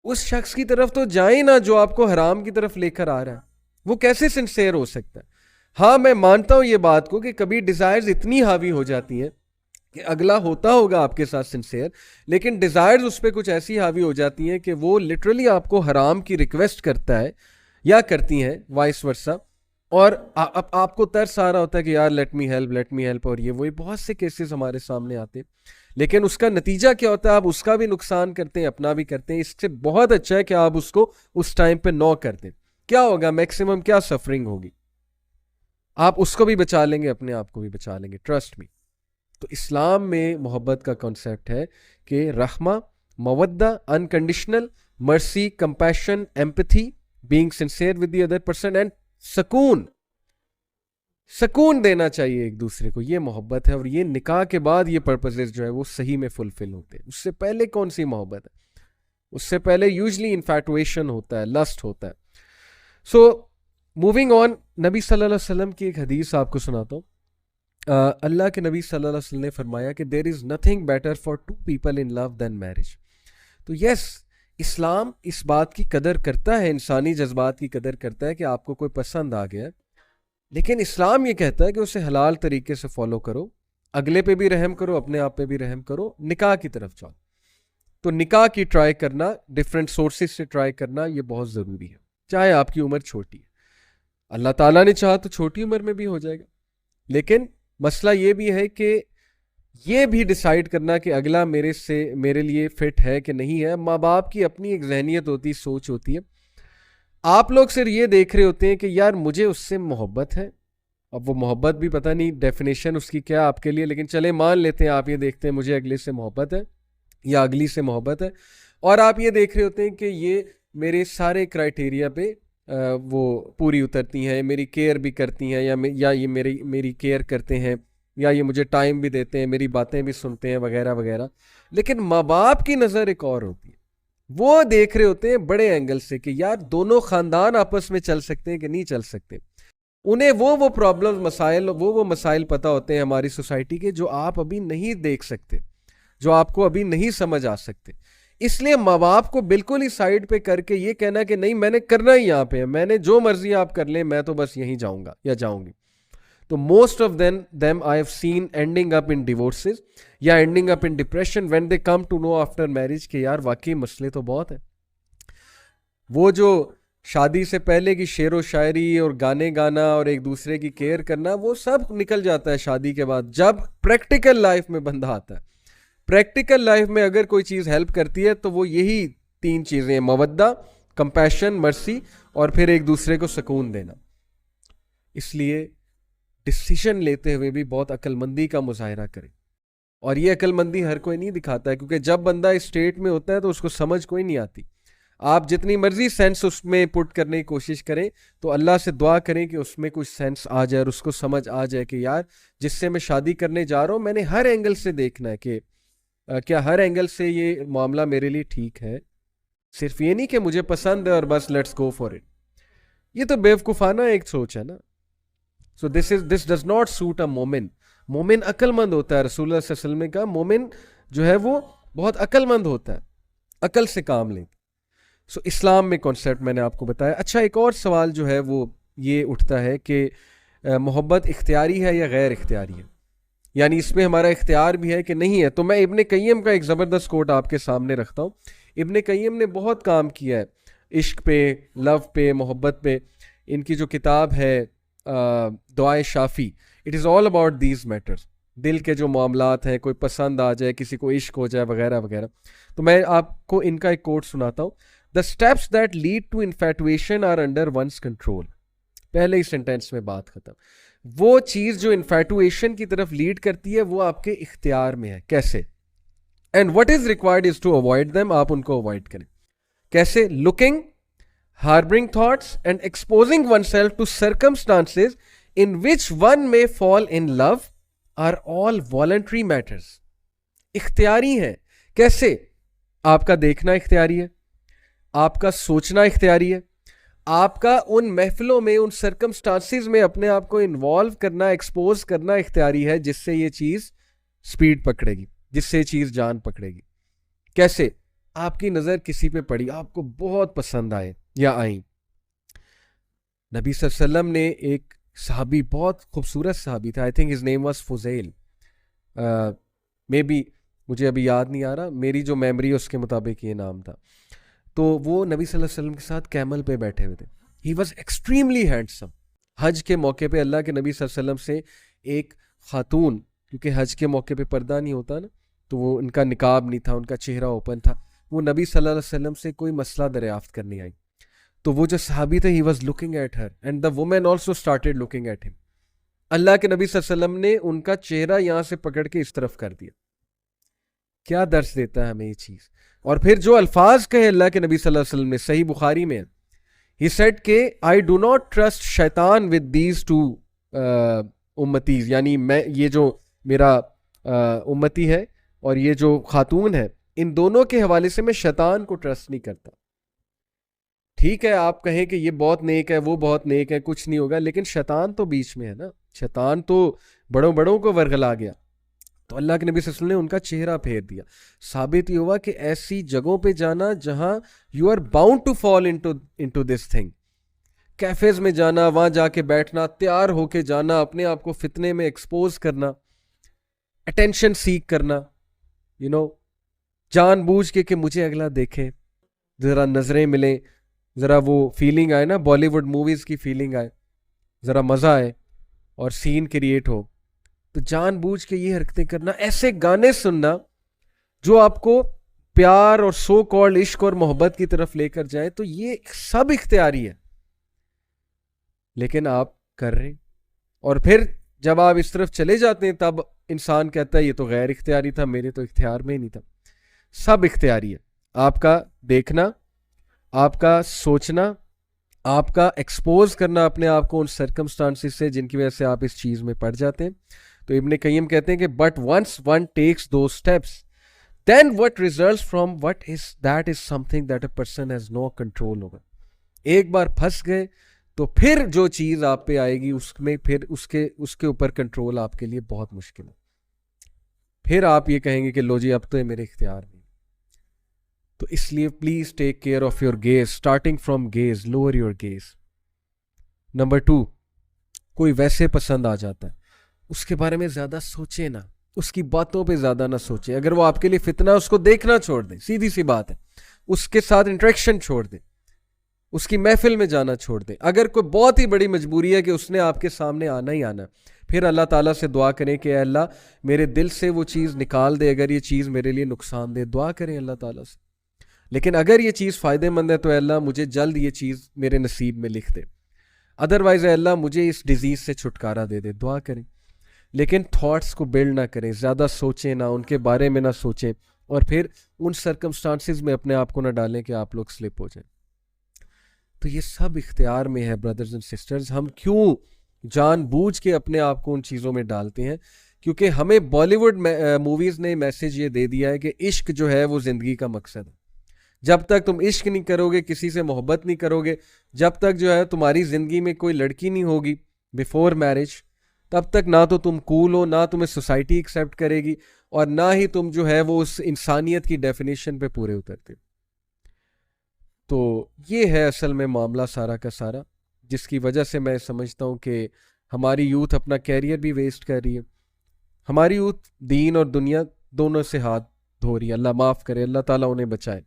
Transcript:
उस शख्स की तरफ तो जाए ना जो आपको हराम की तरफ लेकर आ रहा है। वो कैसे सिंसेयर हो सकता है? हाँ, मैं मानता हूं ये बात को कि कभी डिजायर्स इतनी हावी हो जाती हैं कि अगला होता होगा आपके साथ सिंसेयर, लेकिन डिजायर्स उस पर कुछ ऐसी हावी हो जाती हैं कि वो लिटरली आपको हराम की रिक्वेस्ट करता है या करती हैं, वाइस वर्सा। और आपको तरस आ रहा होता है कि यार लेट मी हेल्प, और ये वही बहुत से केसेस हमारे सामने आते हैं। लेकिन उसका नतीजा क्या होता है? आप उसका भी नुकसान करते हैं, अपना भी करते हैं। इससे बहुत अच्छा है कि आप उसको उस टाइम पे नो कर दें। क्या होगा? मैक्सिमम क्या सफरिंग होगी? आप उसको भी बचा लेंगे, अपने आप को भी बचा लेंगे, ट्रस्ट मी। तो इस्लाम में मोहब्बत का कॉन्सेप्ट है कि रहमा, मवद्दा, unconditional mercy, compassion, empathy, being sincere with the other person, and सकून। सकून देना चाहिए एक दूसरे को, ये मोहब्बत है। और ये निकाह के बाद ये पर्पसेस जो है वो सही में फुलफिल होते हैं। उससे पहले कौन सी मोहब्बत है? उससे पहले यूजली इन्फैटुएशन होता है, लस्ट होता है। सो मूविंग ऑन, नबी सल्लल्लाहु अलैहि वसल्लम की एक हदीस आपको सुनाता हूँ। अल्लाह के नबी सल्लल्लाहु अलैहि वसल्लम ने फरमाया कि there is nothing better for two people in love than marriage. तो यस, इस्लाम इस बात की कदर करता है, इंसानी जज्बात की कदर करता है कि आपको कोई पसंद आ गया, लेकिन इस्लाम ये कहता है कि उसे हलाल तरीके से फॉलो करो, अगले पे भी रहम करो, अपने आप पे भी रहम करो, निकाह की तरफ जाओ। तो निकाह की ट्राई करना, डिफरेंट सोर्सेज से ट्राई करना, ये बहुत ज़रूरी है, चाहे आपकी उम्र छोटी है। अल्लाह ताला ने चाहा तो छोटी उम्र में भी हो जाएगा, लेकिन मसला ये भी है कि ये भी डिसाइड करना कि अगला मेरे लिए फिट है कि नहीं है। माँ बाप की अपनी एक जहनियत होती है, सोच होती है। आप लोग सिर्फ ये देख रहे होते हैं कि यार मुझे उससे मोहब्बत है। अब वो मोहब्बत भी पता नहीं डेफिनेशन उसकी क्या आपके लिए, लेकिन चले मान लेते हैं आप ये देखते हैं मुझे अगले से मोहब्बत है या अगली से मोहब्बत है, और आप ये देख रहे होते हैं कि ये मेरे सारे क्राइटेरिया पे वो पूरी उतरती हैं, मेरी केयर भी करती हैं, या ये मेरी मेरी केयर करते हैं, या ये मुझे टाइम भी देते हैं, मेरी बातें भी सुनते हैं, वगैरह वगैरह। लेकिन माँ बाप की नज़र एक और होती है। वो देख रहे होते हैं बड़े एंगल से कि यार दोनों खानदान आपस में चल सकते हैं कि नहीं चल सकते। उन्हें वो प्रॉब्लम मसाइल, वो मसाइल पता होते हैं हमारी सोसाइटी के, जो आप अभी नहीं देख सकते, जो आपको अभी नहीं समझ आ सकते। इसलिए माँ बाप को बिल्कुल ही साइड पे करके ये कहना कि नहीं मैंने करना ही यहाँ पे है, मैंने जो मर्जी आप कर लें, मैं तो बस यहीं जाऊंगा या जाऊंगी। तो most of them I have seen ending up in divorces या ending up in depression when they come to know after marriage कि यार वाकई मसले तो बहुत है। वो जो शादी से पहले की शेर व शायरी और गाने गाना और एक दूसरे की केयर करना, वो सब निकल जाता है शादी के बाद, जब प्रैक्टिकल लाइफ में बंदा आता है। प्रैक्टिकल लाइफ में अगर कोई चीज़ हेल्प करती है तो वो यही तीन चीज़ें हैं, मवद्दा, कंपैशन, मर्सी, और फिर एक दूसरे को सुकून देना। इसलिए डिसीजन लेते हुए भी बहुत अक्लमंदी का मुजाहरा करें। और ये अक्लमंदी हर कोई नहीं दिखाता है, क्योंकि जब बंदा इस स्टेट में होता है तो उसको समझ कोई नहीं आती। आप जितनी मर्जी सेंस उसमें पुट करने की कोशिश करें, तो अल्लाह से दुआ करें कि उसमें कुछ सेंस आ जाए और उसको समझ आ जाए कि यार जिससे मैं शादी करने जा रहा हूँ, मैंने हर एंगल से देखना है कि क्या हर एंगल से ये मामला मेरे लिए ठीक है। सिर्फ ये नहीं कि मुझे पसंद है और बस लेट्स गो फॉर इट। ये तो बेवकूफ़ाना एक सोच है ना। So this does not suit a मोमिन। मोमिन अक्लमंद होता है। रसूलुल्लाह सल्लल्लाहु अलैहि वसल्लम का मोमिन जो है वो बहुत अक्लमंद होता है, अकल से काम लें। सो इस्लाम में कॉन्सेप्ट मैंने आपको बताया। अच्छा, एक और सवाल जो है वो ये उठता है कि मोहब्बत इख्तियारी है या गैर इख्तियारी है, यानी इसमें हमारा इख्तियार भी है कि नहीं है। तो मैं इब्ने कय्यम का एक ज़बरदस्त कोट आपके सामने रखता हूँ। इब्ने कय्यम ने बहुत काम किया है इश्क पे, लव पे, मोहब्बत पे। इनकी जो किताब है दुआए शाफ़ी, it is all about these matters. दिल के जो मामलात हैं, कोई पसंद आ जाए, किसी को इश्क हो जाए, वगैरह वगैरह। तो मैं आपको इनका एक कोट सुनाता हूँ। The steps that lead to infatuation are under one's control. पहले ही सेंटेंस में बात खत्म। वो चीज़ जो इन्फैटुएशन की तरफ लीड करती है वो आपके इख्तियार में है। कैसे? And what is required is to avoid them. आप उनको अवॉइड करें। कैसे? Looking, harboring thoughts and exposing oneself to circumstances in which one may fall in love are all voluntary matters. इख्तियारी है। कैसे? आपका देखना इख्तियारी है, आपका सोचना इख्तियारी है, आपका उन महफिलों में, उन सर्कमस्टांसिस में अपने आप को इन्वॉल्व करना, एक्सपोज करना इख्तियारी है, जिससे ये चीज़ स्पीड पकड़ेगी, जिससे ये चीज़ जान पकड़ेगी। कैसे? आपकी नज़र किसी पे पड़ी, आपको बहुत पसंद आए या आई। नबी सल्लल्लाहु अलैहि वसल्लम ने एक सहाबी, बहुत खूबसूरत सहाबी था, I think his name was Fuzail, maybe बी मुझे अभी याद नहीं आ रहा, मेरी जो मेमोरी है उसके मुताबिक ये नाम था। तो वो नबी सल्लल्लाहु अलैहि वसल्लम के साथ कैमल पे बैठे हुए थे। He was extremely handsome. हज के मौके पे अल्लाह के नबी सल्लल्लाहु अलैहि वसल्लम से एक खातून, क्योंकि हज के मौके पे पर्दा नहीं होता ना, तो वो उनका निकाब नहीं था, उनका चेहरा ओपन था, वो नबी सल्लल्लाहु अलैहि वसल्लम से कोई मसला दरियाफ्त करने आई। तो वो जो सहाबी थे, he was looking at her and the women also started looking at him. अल्लाह के नबी सल्लल्लाहु अलैहि वसल्लम ने उनका चेहरा यहाँ से पकड़ के इस तरफ कर दिया। क्या दर्श देता है हमें ये चीज। और फिर जो अल्फाज कहे अल्लाह के नबी सल्लल्लाहु अलैहि वसल्लम ने, सही बुखारी में, ही सेड के आई डू नॉट ट्रस्ट शैतान विद दीज टू उम्मतीज, यानी मैं, ये जो मेरा उम्मती है और ये जो खातून है, इन दोनों के हवाले से मैं शैतान को ट्रस्ट नहीं करता। ठीक है, आप कहें कि ये बहुत नेक है, वो बहुत नेक है, कुछ नहीं होगा, लेकिन शैतान तो बीच में है ना, शैतान तो बड़ों बड़ों को वर्गला गया। तो अल्लाह के नबी सल्लल्लाहु अलैहि वसल्लम ने उनका चेहरा फेर दिया। साबित ये हुआ कि ऐसी जगहों पे जाना जहां you are bound to fall into this thing, cafes में जाना, वहां जाके बैठना, तैयार होके जाना, अपने आप को फितने में एक्सपोज करना, अटेंशन सीख करना, यू नो, जानबूझ के मुझे अगला देखे, जरा नजरें मिले, जरा वो फीलिंग आए ना, बॉलीवुड मूवीज की फीलिंग आए, जरा मजा आए और सीन क्रिएट हो, तो जानबूझ के ये हरकतें करना, ऐसे गाने सुनना जो आपको प्यार और सो कॉल्ड इश्क और मोहब्बत की तरफ लेकर जाए, तो ये सब इख्तियारी है, लेकिन आप कर रहे हैं। और फिर जब आप इस तरफ चले जाते हैं तब इंसान कहता है ये तो गैर इख्तियारी था, मेरे तो इख्तियार में ही नहीं था। सब इख्तियारी है, आपका देखना, आपका सोचना, आपका एक्सपोज करना अपने आप को उन सर्कमस्टांसिस से जिनकी वजह से आप इस चीज में पड़ जाते हैं। तो इब्ने कय्यम कहते हैं कि बट वंस वन टेक्स दो steps then what results from what is that is something that a person has no control over. एक बार फंस गए तो फिर जो चीज आप पे आएगी उसमें फिर उसके ऊपर कंट्रोल आपके लिए बहुत मुश्किल है। फिर आप ये कहेंगे कि लो जी अब तो ये मेरे इख्तियार में। तो इसलिए please take care of your gaze, starting from gaze, lower your gaze. Number 2, कोई वैसे पसंद आ जाता है, उसके बारे में ज्यादा सोचे ना, उसकी बातों पे ज्यादा ना सोचे। अगर वो आपके लिए फितना, उसको देखना छोड़ दें, सीधी सी बात है, उसके साथ इंटरेक्शन छोड़ दें, उसकी महफिल में जाना छोड़ दें। अगर कोई बहुत ही बड़ी मजबूरी है कि उसने आपके सामने आना ही आना, फिर अल्लाह ताला से दुआ करें कि अल्लाह मेरे दिल से वो चीज़ निकाल दे, अगर ये चीज़ मेरे लिए नुकसान दे, दुआ करें अल्लाह ताला से। लेकिन अगर ये चीज़ फ़ायदेमंद है तो अल्लाह मुझे जल्द ये चीज़ मेरे नसीब में लिख दे, अदरवाइज अल्लाह मुझे इस डिजीज़ से छुटकारा दे दे, दुआ करें। लेकिन थॉट्स को बिल्ड ना करें, ज़्यादा सोचें ना, उनके बारे में ना सोचें, और फिर उन सर्कमस्टांसिस में अपने आप को ना डालें कि आप लोग स्लिप हो जाएं। तो ये सब इख्तियार में है ब्रदर्स एंड सिस्टर्स। हम क्यों जानबूझ के अपने आप को उन चीज़ों में डालते हैं? क्योंकि हमें बॉलीवुड मूवीज़ ने मैसेज ये दे दिया है कि इश्क जो है वो ज़िंदगी का मकसद है। जब तक तुम इश्क नहीं करोगे, किसी से मोहब्बत नहीं करोगे, जब तक जो है तुम्हारी ज़िंदगी में कोई लड़की नहीं होगी बिफोर मैरिज, तब तक ना तो तुम कूल हो, ना तुम्हें सोसाइटी एक्सेप्ट करेगी, और ना ही तुम जो है वो उस इंसानियत की डेफिनेशन पे पूरे उतरते। तो ये है असल में मामला सारा का सारा, जिसकी वजह से मैं समझता हूँ कि हमारी यूथ अपना कैरियर भी वेस्ट कर रही है, हमारी यूथ दीन और दुनिया दोनों से हाथ धो रही है। अल्लाह माफ़ करे, अल्लाह ताला उन्हें बचाए।